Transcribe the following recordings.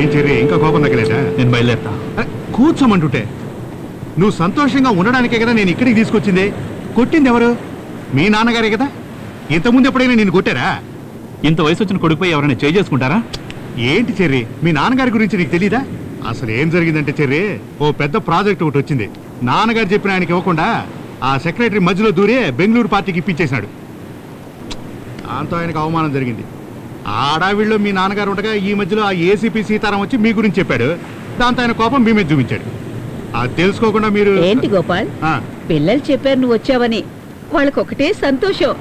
ఏం చెర్రి ఇంకా కోపం తగ్గలేదా? నేను బయలుదేరుతా. కూర్చోమంటుంటే నువ్వు సంతోషంగా ఉండడానికే కదా నేను ఇక్కడికి తీసుకొచ్చింది. కొట్టింది ఎవరు? మీ నాన్నగారే కదా. ఇంతకుముందు ఎప్పుడైనా నేను కొట్టారా? ఇంత వయసు వచ్చిన కొడుకుపై ఎవరైనా చేయి చేసుకుంటారా? ఏంటి చెర్రి, మీ నాన్నగారి గురించి నీకు తెలీదా? అసలు ఏం జరిగిందంటే చెర్రి, ఓ పెద్ద ప్రాజెక్ట్ ఒకటి వచ్చింది. నాన్నగారు చెప్పిన ఆయనకి ఇవ్వకుండా ఆ సెక్రటరీ మధ్యలో దూరే బెంగళూరు పార్టీకి ఇప్పించేసినాడు. దాంతో ఆయనకు అవమానం జరిగింది. ఆడావిళ్ళలో మీ నాన్నగారు ఉండగా ఈ మధ్యలో ఆ ఏసీపీ సీతారాం వచ్చి మీ గురించి చెప్పాడు. దాంతో ఆయన కోపం మీ మీద చూపించాడు. అది తెలుసుకోకుండా మీరు ఏంటి గోపాల్, పిల్లలు చెప్పారు నువ్వు వచ్చావని. వాళ్ళకి ఒకటే సంతోషం.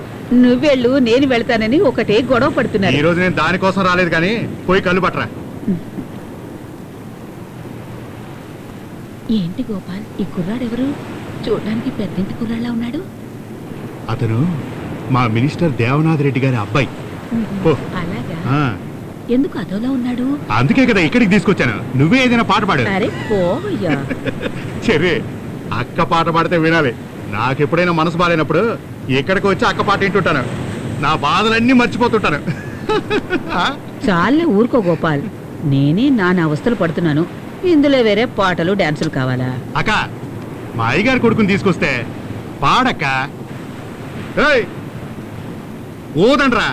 నువ్వెళ్ళు నేను వెళ్తానని ఒకటే గొడవ పడుతున్నారు. ఈ రోజు నేను దానికోసం రాలేదు, కానీ పోయి కళ్ళు పట్టరా. ఏంటి గోపాల్, ఈ కుర్రాడెవరు? చూడడానికి పెద్దింటి కుర్రాళ్ళ ఉన్నాడు. అతను మా మినిస్టర్ దేవనాథ్ రెడ్డి గారి అబ్బాయి. అలాగా? ఎందుకు అదోలా ఉన్నాడు? అందుకే కదా ఇక్కడికి తీసుకొచ్చాను. నువ్వే ఏదైనా పాట పాడు. అరే పోయ్యా. చెర్రి, అక్క పాట పాడితే వినాలి. నాకెప్పుడైనా మనసు బాలేనప్పుడు ఇక్కడికి వచ్చి అక్క పాట వింటుంటాను. నా బాధలన్నీ మర్చిపోతుంటాను. చాలే ఊరుకో గోపాల్, నేనే నాన్న అవస్థలు పడుతున్నాను. ఇందులో వేరే పాటలు డాన్సులు కావాలా? అక్క, మా అయ్యగారి కొడుకుని తీసుకొస్తే పాడక్క. ఓదండ్రా.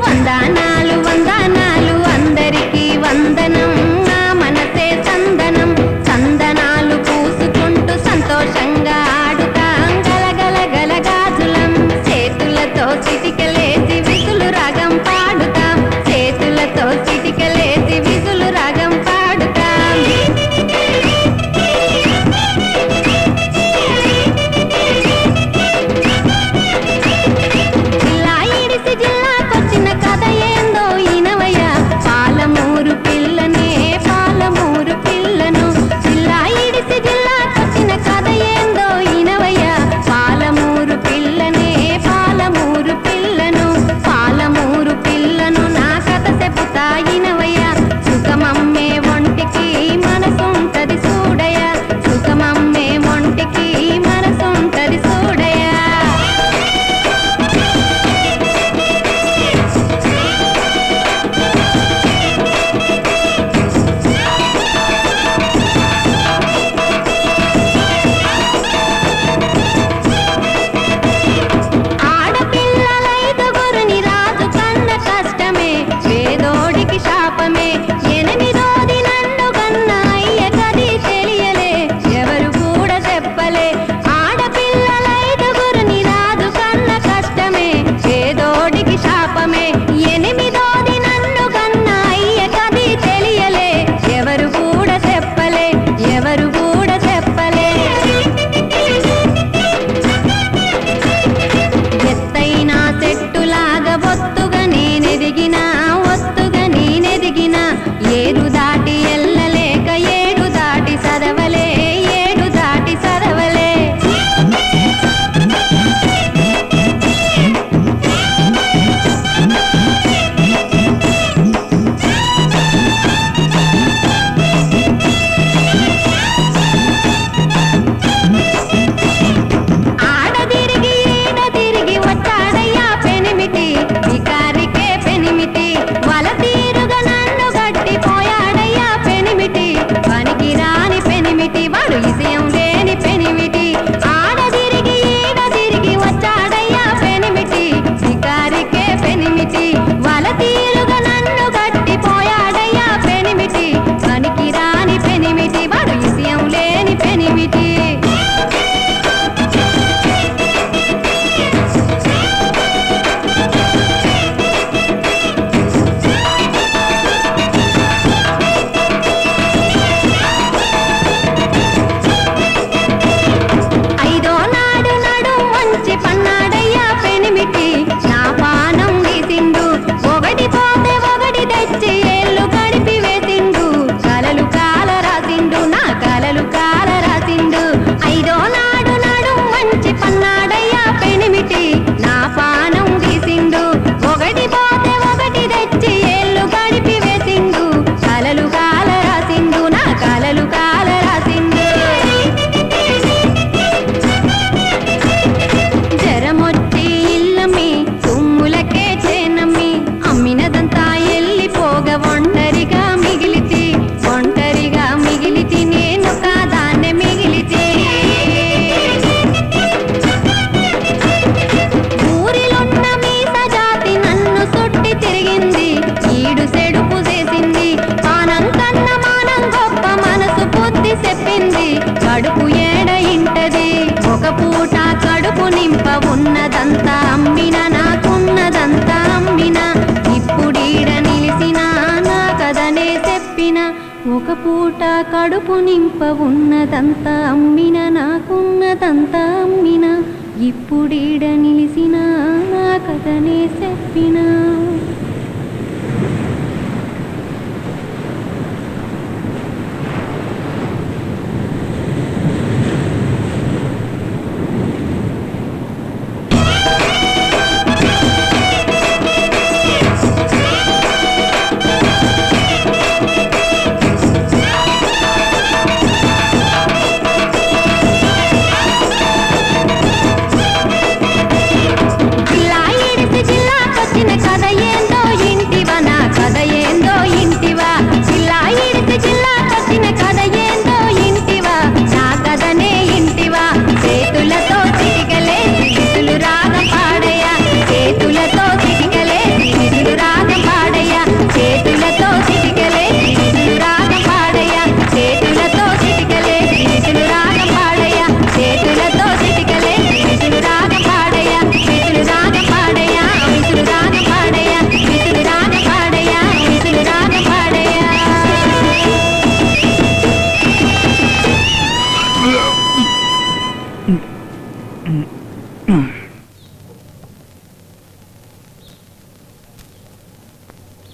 వందనాలు వందనాలు అందరికీ వందనం. నా మనసే సంతోషం. ఒక పూట కడుపు నింప ఉన్నదంతా అమ్మిన నాకున్నదంతా అమ్మిన ఇప్పుడీడ నిలిసిన నా కథనే చెప్పినా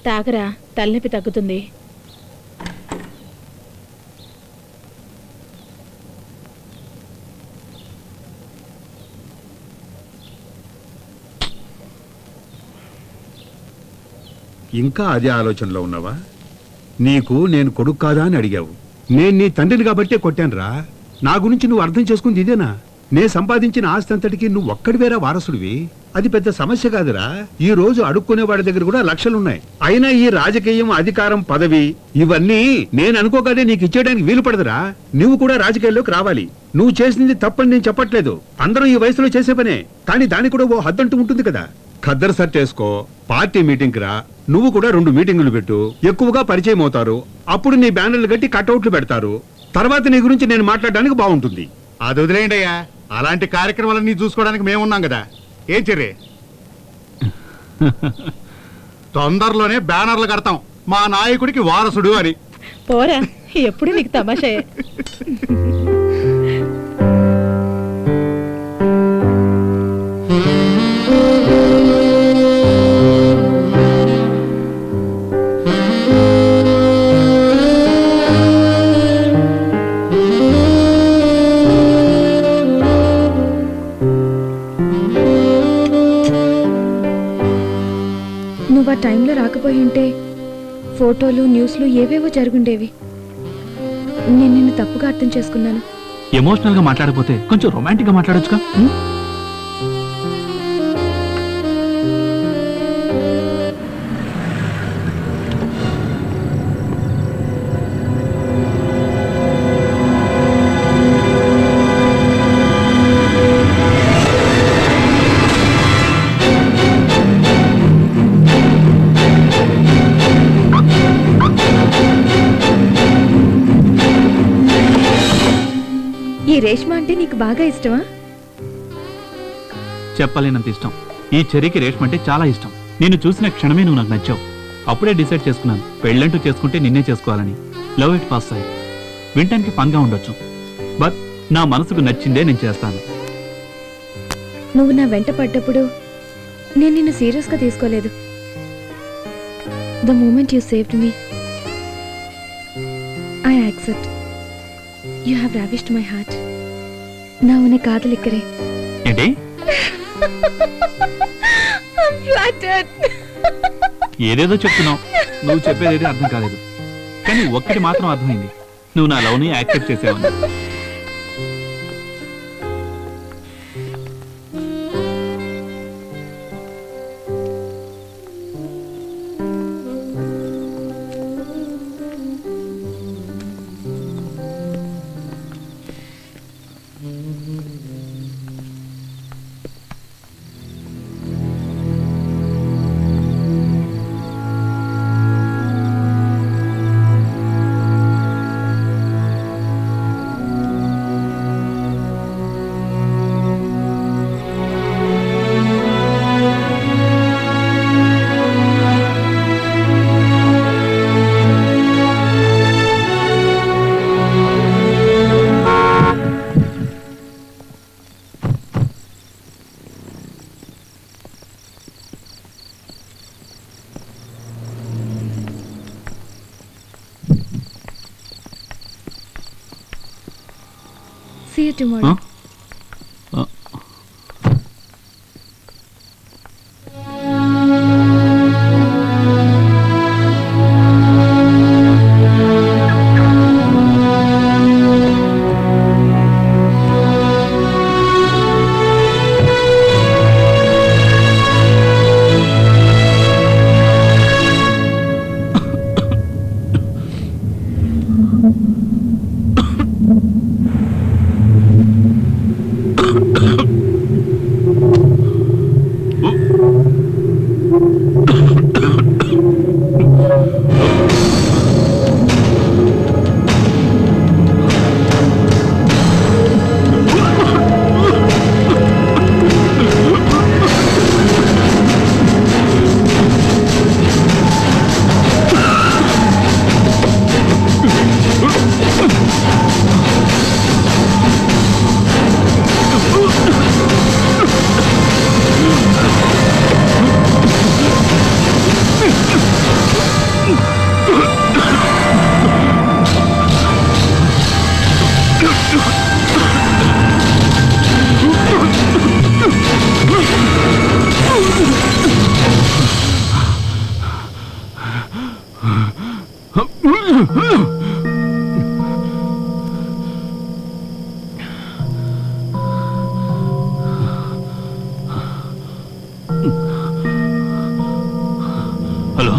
తాగరా, తలనొప్పి తగ్గుతుంది. ఇంకా అదే ఆలోచనలో ఉన్నావా? నీకు నేను కొడుకు కాదా అని అడిగావు. నేను నీ తండ్రిని కాబట్టే కొట్టానురా. నా గురించి నువ్వు అర్థం చేసుకుంది ఇదేనా? నే సంపాదించిన ఆస్తి అంతటికి నువ్వు ఒక్కడివేరా వారసుడివి. అది పెద్ద సమస్య కాదురా. ఈ రోజు అడుక్కునే వాడి దగ్గర కూడా లక్షలున్నాయి. అయినా ఈ రాజకీయం, అధికారం, పదవి ఇవన్నీ నేను అనుకోగానే నీకు ఇచ్చేయడానికి వీలు పడదురా. నువ్వు కూడా రాజకీయాల్లోకి రావాలి. నువ్వు చేసింది తప్పని నేను చెప్పట్లేదు. అందరూ ఈ వయసులో చేసే పనే. కానీ దానికి కూడా ఓ హద్దంటూ ఉంటుంది కదా. ఖద్దరు సెట్ చేసుకో, పార్టీ మీటింగ్ రా. నువ్వు కూడా 2 మీటింగులు పెట్టు. ఎక్కువగా పరిచయం అవుతారు. అప్పుడు నీ బ్యానర్లు కట్టి కట్అవుట్లు పెడతారు. తర్వాత నీ గురించి నేను మాట్లాడడానికి బాగుంటుంది. అది వదిలేయండి అయ్యా. అలాంటి కార్యక్రమాలన్నీ చూసుకోవడానికి మేమున్నాం కదా. ఏం చెర్రి, తొందరలోనే బ్యానర్లు కడతాం మా నాయకుడికి వారసుడు అని. పోరా, ఎప్పుడు నీకు తమాషాయే. నువ్వు ఆ టైంలో రాకపోయి ఉంటే ఫోటోలు, న్యూస్లు ఏవేవో జరుగుండేవి. నేను నిన్ను తప్పుగా అర్థం చేసుకున్నాను. ఎమోషనల్ గా మాట్లాడకపోతే కొంచెం రొమాంటిక్ గా మాట్లాడొచ్చుగా. ఈ రేష్మ అంటే నీకు బాగా ఇష్టమా? చెప్పలేనంత ఇష్టం. ఈ చెర్రీకి రేష్మ అంటే చాలా ఇష్టం. నిన్ను చూసిన క్షణమే నువ్వు నాకు నచ్చావు. అప్పుడే డిసైడ్ చేసుకున్నాను, పెళ్ళంటూ చేసుకుంటే నిన్నే చేసుకోవాలని. Love it first sight. వింటానికి ఫన్గా ఉండొచ్చు, బట్ నా మనసుకు నచ్చిందే నేను చేస్తాను. నువ్వు నా వెంట పడ్డప్పుడు నేను నిన్ను సీరియస్గా తీసుకోలేదు. The moment you saved me, I accept. You have ravished my heart. நான் உன்னை காதலிக்கிறேன். ఏంటి? I'm flattered. ఏదేదో చెప్తున్నావు. నువ్వు చెప్పేది అర్థం కాలేదు. కానీ ఒక్కటి మాత్రం అర్థమైంది, నువ్వు నా లవ్ని యాక్సెప్ట్ చేసావని. See you tomorrow. Hello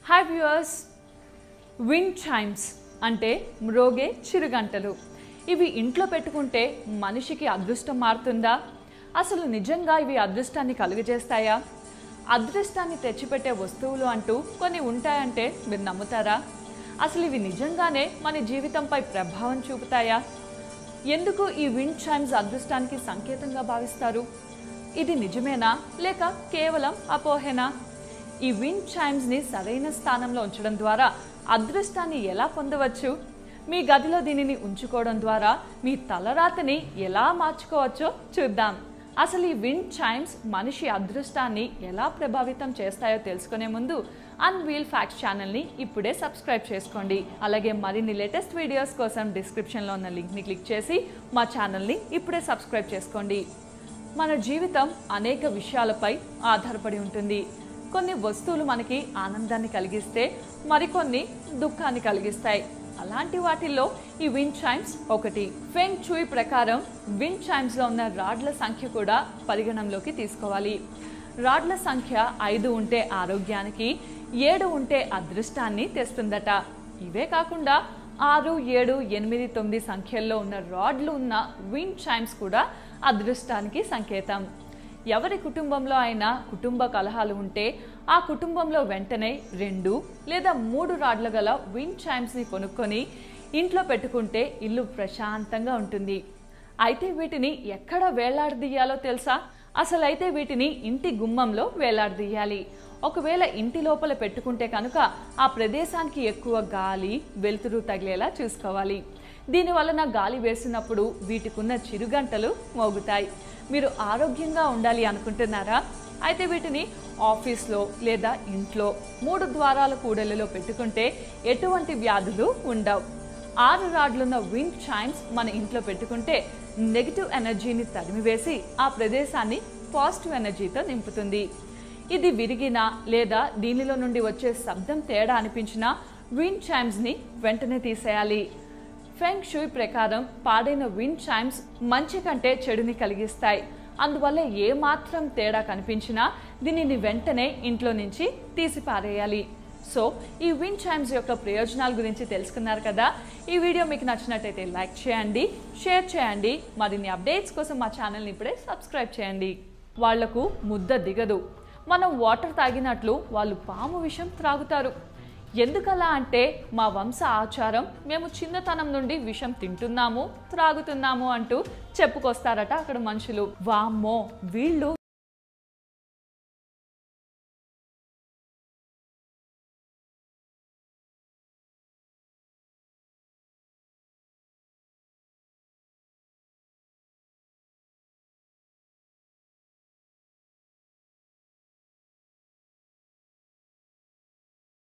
hi viewers, wind chimes అంటే మ్రోగే చిరుగంటలు. ఇవి ఇంట్లో పెట్టుకుంటే మనిషికి అదృష్టం మారుతుందా? అసలు నిజంగా ఇవి అదృష్టాన్ని కలుగజేస్తాయా? అదృష్టాన్ని తెచ్చిపెట్టే వస్తువులు అంటూ కొన్ని ఉంటాయంటే మీరు నమ్ముతారా? అసలు ఇవి నిజంగానే మన జీవితంపై ప్రభావం చూపుతాయా? ఎందుకు ఈ విండ్ చైమ్స్ అదృష్టానికి సంకేతంగా భావిస్తారు? ఇది నిజమేనా లేక కేవలం అపోహేనా? ఈ విండ్ చైమ్స్ని సరైన స్థానంలో ఉంచడం ద్వారా అదృష్టాన్ని ఎలా పొందవచ్చు? మీ గదిలో దీనిని ఉంచుకోవడం ద్వారా మీ తలరాతని ఎలా మార్చుకోవచ్చో చూద్దాం. అసలు ఈ విండ్ చైమ్స్ మనిషి అదృష్టాన్ని ఎలా ప్రభావితం చేస్తాయో తెలుసుకునే ముందు అన్వీల్ ఫ్యాక్ట్స్ ఛానల్ని ఇప్పుడే సబ్స్క్రైబ్ చేసుకోండి. అలాగే మరిన్ని లేటెస్ట్ వీడియోస్ కోసం డిస్క్రిప్షన్లో ఉన్న లింక్ని క్లిక్ చేసి మా ఛానల్ని ఇప్పుడే సబ్స్క్రైబ్ చేసుకోండి. మన జీవితం అనేక విషయాలపై ఆధారపడి ఉంటుంది. కొన్ని వస్తువులు మనకి ఆనందాన్ని కలిగిస్తే మరికొన్ని దుఃఖాన్ని కలిగిస్తాయి. అలాంటి వాటిల్లో ఈ విండ్ చైమ్స్ ఒకటి. ఫెంగ్ చూయ్ ప్రకారం విండ్ చైమ్స్లో ఉన్న రాడ్ల సంఖ్య కూడా పరిగణంలోకి తీసుకోవాలి. రాడ్ల సంఖ్య 5 ఉంటే ఆరోగ్యానికి, 7 ఉంటే అదృష్టాన్ని తెస్తుందట. ఇవే కాకుండా 6, 7, 8, 9 సంఖ్యల్లో ఉన్న రాడ్లు ఉన్న విండ్ చైమ్స్ కూడా అదృష్టానికి సంకేతం. ఎవరి కుటుంబంలో అయినా కుటుంబ కలహాలు ఉంటే ఆ కుటుంబంలో వెంటనే 2 లేదా 3 రాడ్ల గల విండ్ చైమ్స్ని కొనుక్కొని ఇంట్లో పెట్టుకుంటే ఇల్లు ప్రశాంతంగా ఉంటుంది. అయితే వీటిని ఎక్కడ వేలాడదీయాలో తెలుసా? అసలైతే వీటిని ఇంటి గుమ్మంలో వేలాడదీయాలి. ఒకవేళ ఇంటి లోపల పెట్టుకుంటే కనుక ఆ ప్రదేశానికి ఎక్కువ గాలి, వెలుతురు తగిలేలా చూసుకోవాలి. దీనివలన గాలి వేసినప్పుడు వీటికున్న చిరుగంటలు మోగుతాయి. మీరు ఆరోగ్యంగా ఉండాలి అనుకుంటున్నారా? అయితే వీటిని ఆఫీస్లో లేదా ఇంట్లో 3 ద్వారాల కూడలిలో పెట్టుకుంటే ఎటువంటి వ్యాధులు ఉండవు. 6 రాడ్లున్న విండ్ చైమ్స్ మన ఇంట్లో పెట్టుకుంటే నెగిటివ్ ఎనర్జీని తరిమివేసి ఆ ప్రదేశాన్ని పాజిటివ్ ఎనర్జీతో నింపుతుంది. ఇది విరిగినా లేదా దీనిలో నుండి వచ్చే శబ్దం తేడా అనిపించినా విండ్ చైమ్స్ని వెంటనే తీసేయాలి. ఫెంగ్ షూయ్ ప్రకారం పాడైన విండ్ చైమ్స్ మంచి కంటే చెడుని కలిగిస్తాయి. అందువల్ల ఏ మాత్రం తేడా కనిపించినా దీనిని వెంటనే ఇంట్లో నుంచి తీసి పారేయాలి. సో ఈ విండ్ చైమ్స్ యొక్క ప్రయోజనాల గురించి తెలుసుకున్నారు కదా. ఈ వీడియో మీకు నచ్చినట్టయితే లైక్ చేయండి, షేర్ చేయండి. మరిన్ని అప్డేట్స్ కోసం మా ఛానల్ని ఇప్పుడే సబ్స్క్రైబ్ చేయండి. వాళ్లకు ముద్ద దిగదు. మనం వాటర్ తాగినట్లు వాళ్ళు పాము విషం త్రాగుతారు. ఎందుకలా అంటే మా వంశ ఆచారం, మేము చిన్నతనం నుండి విషం తింటున్నాము, త్రాగుతున్నాము అంటూ చెప్పుకొస్తారట అక్కడ మనుషులు. వామ్మో, వీళ్ళు